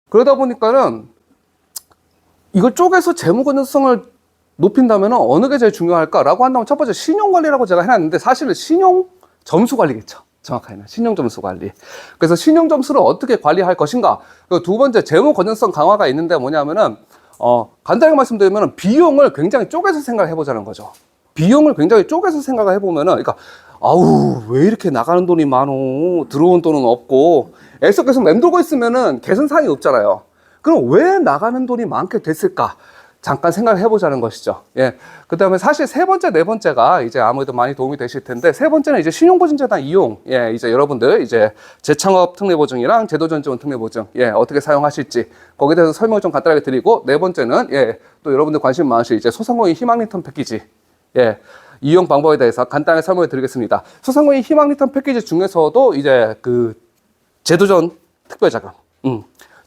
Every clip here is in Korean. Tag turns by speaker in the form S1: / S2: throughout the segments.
S1: 그러다 보니까는 이걸 쪼개서 재무 건전성을 높인다면 어느 게 제일 중요할까라고 한다면 첫 번째 신용관리라고 제가 해놨는데 사실은 신용 점수관리겠죠. 정확하게는 신용점수관리. 그래서 신용점수를 어떻게 관리할 것인가. 그리고 두 번째 재무 건전성 강화가 있는데 뭐냐면은 간단하게 말씀드리면 비용을 굉장히 쪼개서 생각을 해보자는 거죠. 비용을 굉장히 쪼개서 생각을 해보면은 그러니까 아우 왜 이렇게 나가는 돈이 많어 들어온 돈은 없고 애써 계속 맴돌고 있으면은 개선사항이 없잖아요. 그럼 왜 나가는 돈이 많게 됐을까? 잠깐 생각을 해보자는 것이죠. 예. 그 다음에 사실 세 번째, 네 번째가 이제 아무래도 많이 도움이 되실 텐데, 세 번째는 이제 신용보증재단 이용. 예, 이제 여러분들 이제 재창업 특례보증이랑 제도전지원 특례보증. 예, 어떻게 사용하실지. 거기에 대해서 설명을 좀 간단하게 드리고, 네 번째는 예, 또 여러분들 관심 많으실 이제 소상공인 희망 리턴 패키지. 예. 이용 방법에 대해서 간단하게 설명을 드리겠습니다. 소상공인 희망 리턴 패키지 중에서도 이제 그 제도전 특별자금.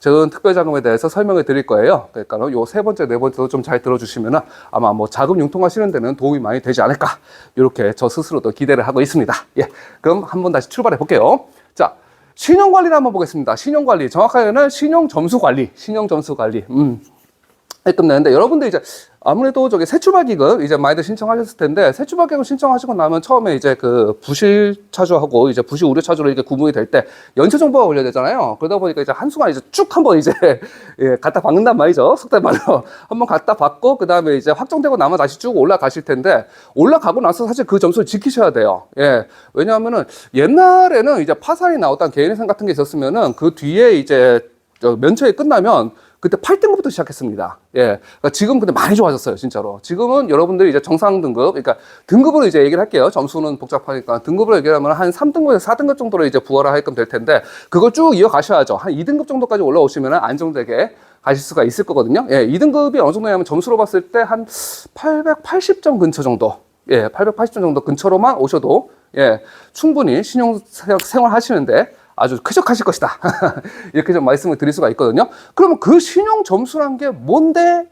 S1: 제도전 특별자금에 대해서 설명을 드릴 거예요. 그러니까 요 세 번째, 네 번째도 좀 잘 들어주시면은 아마 뭐 자금 융통하시는 데는 도움이 많이 되지 않을까. 이렇게 저 스스로도 기대를 하고 있습니다. 예. 그럼 한번 다시 출발해 볼게요. 자, 신용관리를 한번 보겠습니다. 신용관리. 정확하게는 신용점수관리. 신용점수관리. 끝내는데 여러분들 이제 아무래도 저기 새출발기금 이제 많이들 신청하셨을 텐데 새출발기금 신청하시고 나면 처음에 이제 그 부실 차주하고 이제 부실 우려 차주로 이렇게 구분이 될 때 연체 정보가 올려야 되잖아요. 그러다 보니까 이제 한순간 이제 쭉 한번 이제 예, 갖다 박는단 말이죠. 속된 말로 한번 갖다 박고 그 다음에 이제 확정되고 나면 다시 쭉 올라가실 텐데 올라가고 나서 사실 그 점수를 지키셔야 돼요. 예, 왜냐하면은 옛날에는 이제 파산이 나왔던 개인회생 같은 게 있었으면은 그 뒤에 이제 면책이 끝나면 그때 8등급부터 시작했습니다. 예. 그러니까 지금 근데 많이 좋아졌어요, 진짜로. 지금은 여러분들이 이제 정상 등급, 그러니까 등급으로 이제 얘기를 할게요. 점수는 복잡하니까. 등급으로 얘기하면 한 3등급에서 4등급 정도로 이제 부여를 하게끔 될 텐데, 그걸 쭉 이어가셔야죠. 한 2등급 정도까지 올라오시면 안정되게 가실 수가 있을 거거든요. 예. 2등급이 어느 정도냐면 점수로 봤을 때 한 880점 근처 정도. 예. 880점 정도 근처로만 오셔도, 예. 충분히 신용 생활 하시는데, 아주 쾌적하실 것이다. 이렇게 좀 말씀을 드릴 수가 있거든요. 그러면 그 신용 점수란 게 뭔데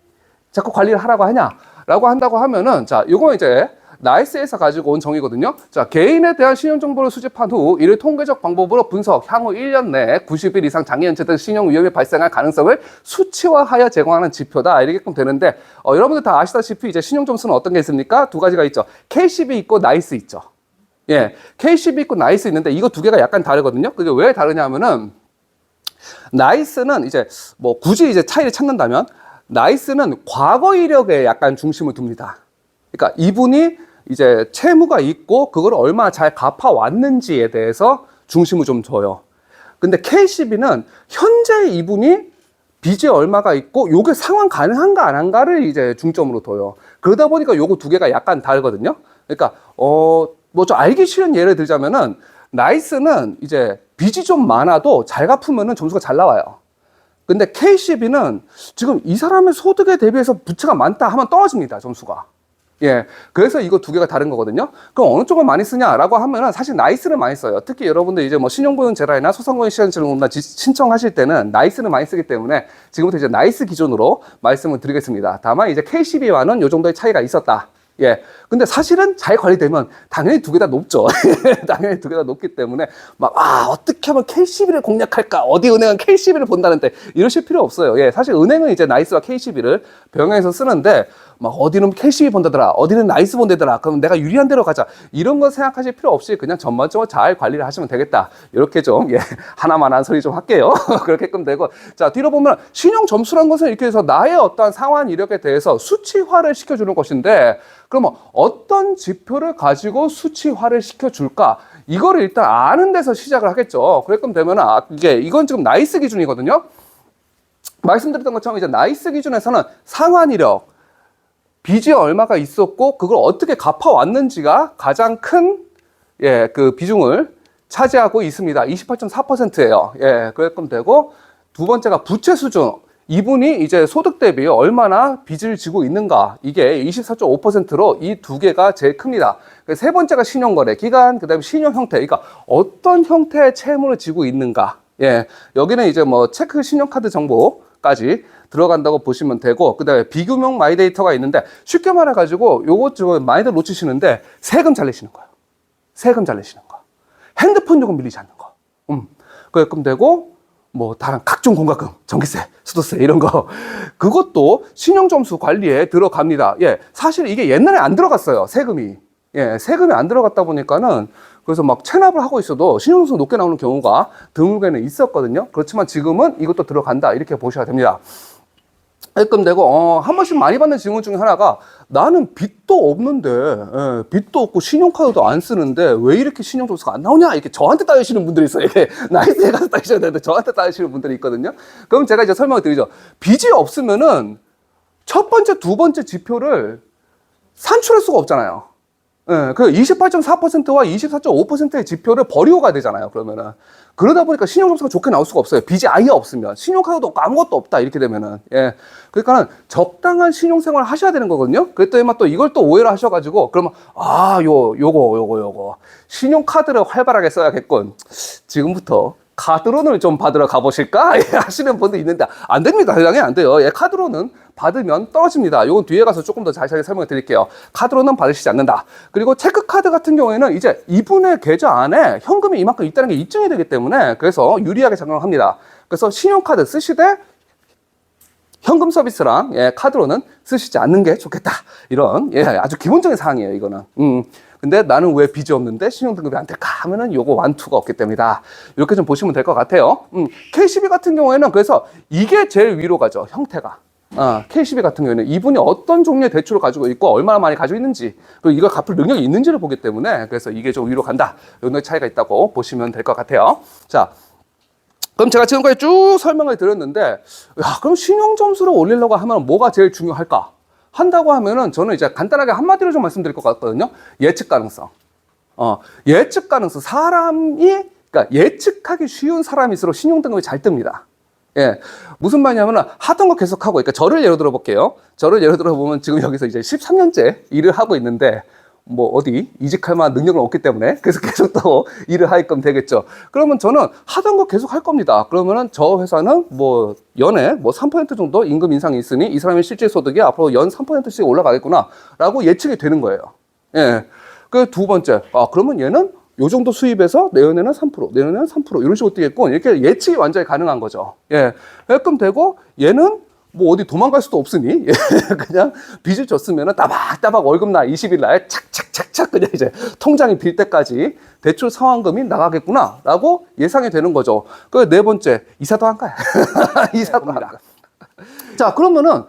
S1: 자꾸 관리를 하라고 하냐라고 한다고 하면은 자, 요거 이제 나이스에서 가지고 온 정의거든요. 자, 개인에 대한 신용 정보를 수집한 후 이를 통계적 방법으로 분석, 향후 1년 내에 90일 이상 장기 연체 등 신용 위험이 발생할 가능성을 수치화하여 제공하는 지표다. 이렇게끔 되는데 여러분들 다 아시다시피 이제 신용 점수는 어떤 게 있습니까? 두 가지가 있죠. K10이 있고 나이스 있죠. 예, K10 있고 나이스 있는데 이거 두 개가 약간 다르거든요. 그게 왜 다르냐면은 나이스는 이제 뭐 굳이 이제 차이를 찾는다면 나이스는 과거 이력에 약간 중심을 둡니다. 그러니까 이분이 이제 채무가 있고 그걸 얼마나 잘 갚아왔는지에 대해서 중심을 좀 둬요. 근데 K12는 현재 이분이 빚이 얼마가 있고 요게 상환 가능한가 안 한가를 이제 중점으로 둬요. 그러다 보니까 요거 두 개가 약간 다르거든요. 그러니까 뭐 좀 알기 쉬운 예를 들자면은 나이스는 이제 빚이 좀 많아도 잘 갚으면은 점수가 잘 나와요. 근데 K12는 지금 이 사람의 소득에 대비해서 부채가 많다 하면 떨어집니다, 점수가. 예. 그래서 이거 두 개가 다른 거거든요. 그럼 어느 쪽을 많이 쓰냐라고 하면은 사실 나이스를 많이 써요. 특히 여러분들 이제 뭐 신용보증 제라이나 소상공인 시장질문이나 신청하실 때는 나이스를 많이 쓰기 때문에 지금부터 이제 나이스 기준으로 말씀을 드리겠습니다. 다만 이제 K12와는 요 정도의 차이가 있었다. 예. 근데 사실은 잘 관리되면 당연히 두 개 다 높죠. 당연히 두 개 다 높기 때문에 막, 어떻게 하면 K12를 공략할까? 어디 은행은 K12를 본다는데 이러실 필요 없어요. 예. 사실 은행은 이제 나이스와 K12를 병행해서 쓰는데 막 어디는 K12 본다더라. 어디는 나이스 본다더라. 그럼 내가 유리한 데로 가자. 이런 거 생각하실 필요 없이 그냥 전반적으로 잘 관리를 하시면 되겠다. 이렇게 좀, 예. 하나만한 소리 좀 할게요. 그렇게끔 되고. 자, 뒤로 보면 신용 점수란 것은 이렇게 해서 나의 어떠한 상환 이력에 대해서 수치화를 시켜주는 것인데 그러면 어떤 지표를 가지고 수치화를 시켜줄까? 이거를 일단 아는 데서 시작을 하겠죠. 그랬끔 되면 이건 지금 나이스 기준이거든요. 말씀드렸던 것처럼 이제 나이스 기준에서는 상환 이력, 빚이 얼마가 있었고 그걸 어떻게 갚아왔는지가 가장 큰 그 비중을 차지하고 있습니다. 28.4%예요. 예, 그랬끔 되고 두 번째가 부채 수준. 이분이 이제 소득 대비 얼마나 빚을 지고 있는가 이게 24.5%로 이 두 개가 제일 큽니다. 세 번째가 신용거래 기간, 그다음에 신용 형태, 그러니까 어떤 형태의 채무를 지고 있는가. 예, 여기는 이제 뭐 체크 신용카드 정보까지 들어간다고 보시면 되고 그다음에 비교명 마이데이터가 있는데 쉽게 말해가지고 요것 좀 많이들 놓치시는데 세금 잘 내시는 거예요. 세금 잘 내시는 거, 핸드폰 요금 밀리지 않는 거, 그게끔 되고. 뭐 다른 각종 공과금, 전기세, 수도세 이런 거 그것도 신용점수 관리에 들어갑니다. 예, 사실 이게 옛날에 안 들어갔어요. 세금이. 예, 세금이 안 들어갔다 보니까는 그래서 막 체납을 하고 있어도 신용점수 높게 나오는 경우가 드물게는 있었거든요. 그렇지만 지금은 이것도 들어간다 이렇게 보셔야 됩니다. 입금 되고 한 번씩 많이 받는 질문 중에 하나가 나는 빚도 없는데 빚도 없고 신용카드도 안 쓰는데 왜 이렇게 신용점수가 안 나오냐 이렇게 저한테 따지시는 분들이 있어요. 이게 나이스에 가서 따지셔야 되는데 저한테 따지시는 분들이 있거든요. 그럼 제가 이제 설명을 드리죠. 빚이 없으면은 첫 번째, 두 번째 지표를 산출할 수가 없잖아요. 예, 그 28.4%와 24.5%의 지표를 버리고 가야 되잖아요, 그러면은. 그러다 보니까 신용점수가 좋게 나올 수가 없어요. 빚이 아예 없으면. 신용카드도 없고 아무것도 없다, 이렇게 되면은. 예. 그러니까는 적당한 신용생활을 하셔야 되는 거거든요. 그랬더니만 또 이걸 또 오해를 하셔가지고, 그러면, 요거. 신용카드를 활발하게 써야겠군. 지금부터 카드론을 좀 받으러 가보실까? 예, 하시는 분도 있는데, 안 됩니다. 당연히 안 돼요. 예, 카드론은 받으면 떨어집니다. 이건 뒤에 가서 조금 더 자세하게 설명을 드릴게요. 카드로는 받으시지 않는다. 그리고 체크카드 같은 경우에는 이제 이분의 계좌 안에 현금이 이만큼 있다는 게 입증이 되기 때문에 그래서 유리하게 작용합니다. 그래서 신용카드 쓰시되 현금 서비스랑 카드로는 쓰시지 않는 게 좋겠다. 이런 아주 기본적인 사항이에요. 이거는. 근데 나는 왜 빚이 없는데 신용등급이 안 될까 하면은 요거 완투가 없기 때문이다. 이렇게 좀 보시면 될 것 같아요. K12 같은 경우에는 그래서 이게 제일 위로 가죠. 형태가. K12 같은 경우에는 이분이 어떤 종류의 대출을 가지고 있고 얼마나 많이 가지고 있는지 그리고 이걸 갚을 능력이 있는지를 보기 때문에 그래서 이게 좀 위로 간다. 이런 차이가 있다고 보시면 될 것 같아요. 자, 그럼 제가 지금까지 쭉 설명을 드렸는데 그럼 신용점수를 올리려고 하면 뭐가 제일 중요할까? 한다고 하면은 저는 이제 간단하게 한마디로 좀 말씀드릴 것 같거든요. 예측 가능성. 예측 가능성. 그러니까 예측하기 쉬운 사람일수록 신용등급이 잘 뜹니다. 예. 무슨 말이냐면은 하던 거 계속하고, 그러니까 저를 예로 들어 볼게요. 저를 예로 들어 보면 지금 여기서 이제 13년째 일을 하고 있는데, 뭐 어디 이직할 만한 능력은 없기 때문에 그래서 계속 또 일을 하게끔 되겠죠. 그러면 저는 하던 거 계속 할 겁니다. 그러면은 저 회사는 뭐 연에 뭐 3% 정도 임금 인상이 있으니 이 사람의 실질 소득이 앞으로 연 3%씩 올라가겠구나라고 예측이 되는 거예요. 예. 그 두 번째, 그러면 얘는 요 정도 수입에서 내년에는 3%, 내년에는 3% 이런 식으로 뛰겠고 이렇게 예측이 완전히 가능한 거죠. 예. 그럼 되고 얘는 뭐 어디 도망갈 수도 없으니 그냥 빚을 졌으면 따박따박 월급날 20일 날 착착착착 그냥 이제 통장이 빌 때까지 대출 상환금이 나가겠구나 라고 예상이 되는 거죠. 그 네 번째, 이사도 안 가요. 이사도 안 가. 자, 그러면은,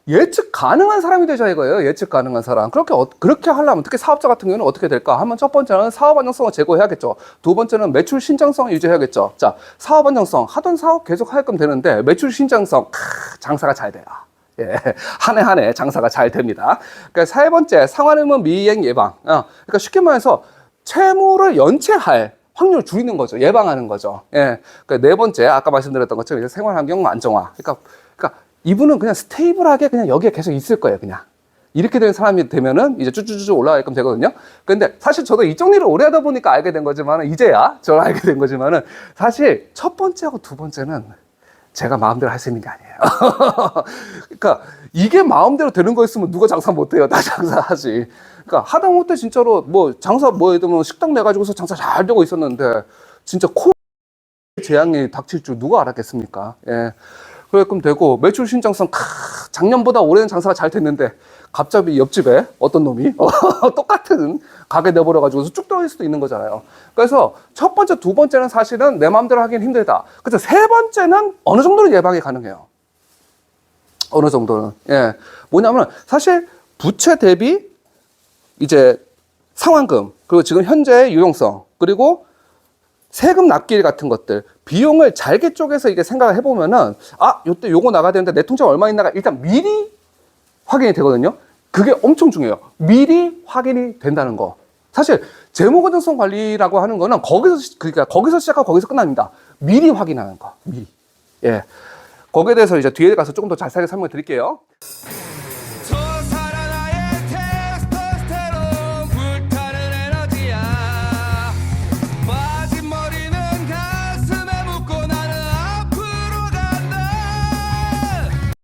S1: 예측 가능한 사람이 되자 이거예요. 예측 가능한 사람. 그렇게 하려면, 특히 사업자 같은 경우는 어떻게 될까? 하면 첫 번째는 사업 안정성을 제고해야겠죠. 두 번째는 매출 신장성을 유지해야겠죠. 자, 사업 안정성. 하던 사업 계속 하게끔 되는데, 매출 신장성. 장사가 잘 돼요. 예. 한 해 장사가 잘 됩니다. 그러니까 세 번째, 상환의무 미이행 예방. 그러니까 쉽게 말해서, 채무를 연체할 확률을 줄이는 거죠. 예방하는 거죠. 예. 그러니까 네 번째, 아까 말씀드렸던 것처럼 이제 생활 환경 안정화. 그러니까 이분은 그냥 스테이블하게 그냥 여기에 계속 있을 거예요, 그냥. 이렇게 된 사람이 되면은 이제 쭈쭈쭈 올라가게끔 되거든요. 근데 사실 저도 이쪽 일을 오래 하다 보니까 알게 된 거지만은, 이제야 저를 알게 된 거지만은, 사실 첫 번째하고 두 번째는 제가 마음대로 할 수 있는 게 아니에요. 그러니까 이게 마음대로 되는 거였으면 누가 장사 못 해요. 다 장사하지. 그러니까 하다못해 진짜로 뭐 장사 뭐 예를 들면 식당 내가지고서 장사 잘 되고 있었는데, 진짜 재앙이 닥칠 줄 누가 알았겠습니까? 예. 그래끔 되고 매출 신장성 작년보다 올해는 장사가 잘 됐는데 갑자기 옆집에 어떤 놈이 똑같은 가게 내버려가지고 쭉 떨어질 수도 있는 거잖아요. 그래서 첫 번째, 두 번째는 사실은 내 마음대로 하기는 힘들다. 그래서 세 번째는 어느 정도는 예방이 가능해요. 어느 정도는. 예. 뭐냐면 사실 부채 대비 이제 상환금, 그리고 지금 현재의 유용성, 그리고 세금 납기일 같은 것들, 비용을 잘게 쪼개서 이게 생각을 해보면은, 요때 요거 나가야 되는데 내 통장에 얼마 있나가 일단 미리 확인이 되거든요. 그게 엄청 중요해요. 미리 확인이 된다는 거. 사실, 재무건전성 관리라고 하는 거는 그러니까 거기서 시작하고 거기서 끝납니다. 미리 확인하는 거. 미리. 예. 거기에 대해서 이제 뒤에 가서 조금 더 자세하게 설명을 드릴게요.